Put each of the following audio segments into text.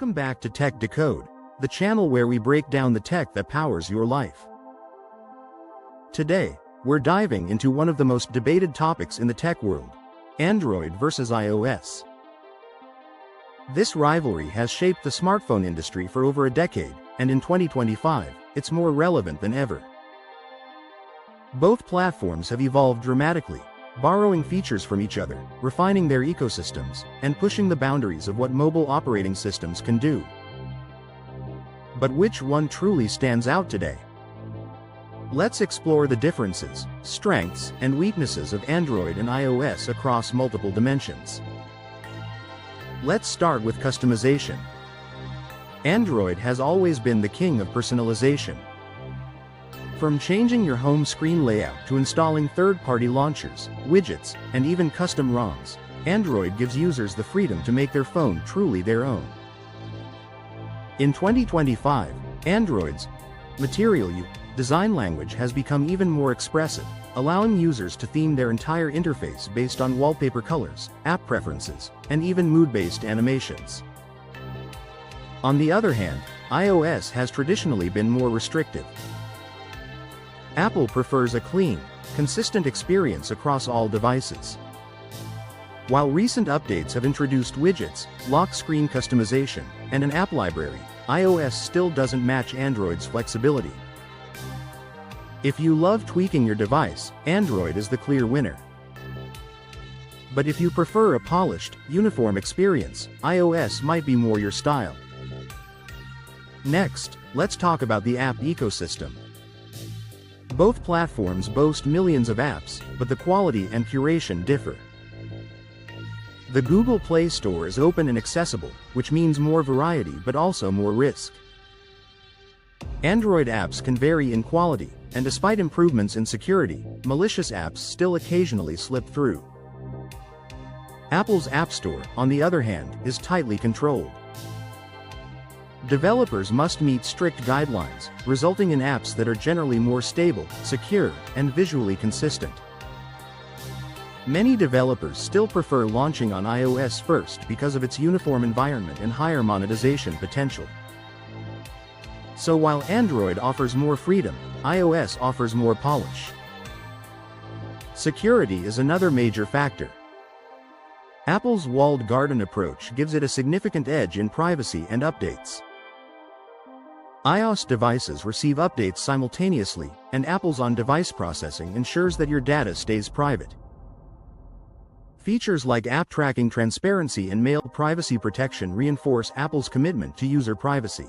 Welcome back to Tech Decode, the channel where we break down the tech that powers your life. Today, we're diving into one of the most debated topics in the tech world: Android versus iOS. This rivalry has shaped the smartphone industry for over a decade, and in 2025, it's more relevant than ever. Both platforms have evolved dramatically, borrowing features from each other, refining their ecosystems, and pushing the boundaries of what mobile operating systems can do. But which one truly stands out today? Let's explore the differences, strengths, and weaknesses of Android and iOS across multiple dimensions. Let's start with customization. Android has always been the king of personalization. From changing your home screen layout to installing third-party launchers, widgets, and even custom ROMs, Android gives users the freedom to make their phone truly their own. In 2025, Android's Material You design language has become even more expressive, allowing users to theme their entire interface based on wallpaper colors, app preferences, and even mood-based animations. On the other hand, iOS has traditionally been more restrictive. Apple prefers a clean, consistent experience across all devices. While recent updates have introduced widgets, lock screen customization, and an app library, iOS still doesn't match Android's flexibility. If you love tweaking your device, Android is the clear winner. But if you prefer a polished, uniform experience, iOS might be more your style. Next, let's talk about the app ecosystem. Both platforms boast millions of apps, but the quality and curation differ. The Google Play Store is open and accessible, which means more variety but also more risk. Android apps can vary in quality, and despite improvements in security, malicious apps still occasionally slip through. Apple's App Store, on the other hand, is tightly controlled. Developers must meet strict guidelines, resulting in apps that are generally more stable, secure, and visually consistent. Many developers still prefer launching on iOS first because of its uniform environment and higher monetization potential. So while Android offers more freedom, iOS offers more polish. Security is another major factor. Apple's walled garden approach gives it a significant edge in privacy and updates. iOS devices receive updates simultaneously, and Apple's on-device processing ensures that your data stays private. Features like app tracking transparency and mail privacy protection reinforce Apple's commitment to user privacy.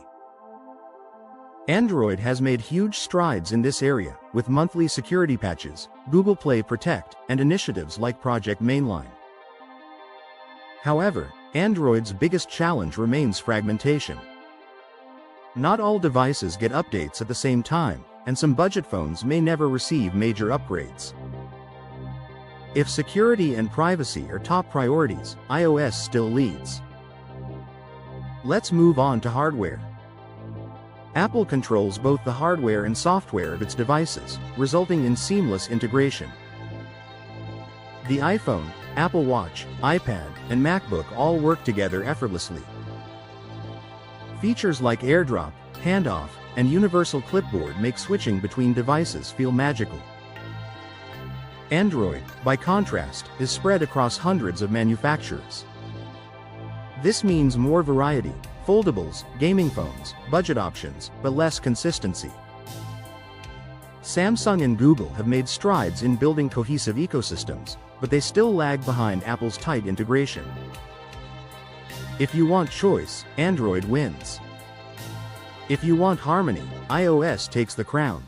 Android has made huge strides in this area, with monthly security patches, Google Play Protect, and initiatives like Project Mainline. However, Android's biggest challenge remains fragmentation. Not all devices get updates at the same time, and some budget phones may never receive major upgrades. If security and privacy are top priorities, iOS still leads. Let's move on to hardware. Apple controls both the hardware and software of its devices, resulting in seamless integration. The iPhone, Apple Watch, iPad, and MacBook all work together effortlessly. Features like AirDrop, Handoff, and Universal Clipboard make switching between devices feel magical. Android, by contrast, is spread across hundreds of manufacturers. This means more variety, foldables, gaming phones, budget options, but less consistency. Samsung and Google have made strides in building cohesive ecosystems, but they still lag behind Apple's tight integration. If you want choice, Android wins. If you want harmony, iOS takes the crown.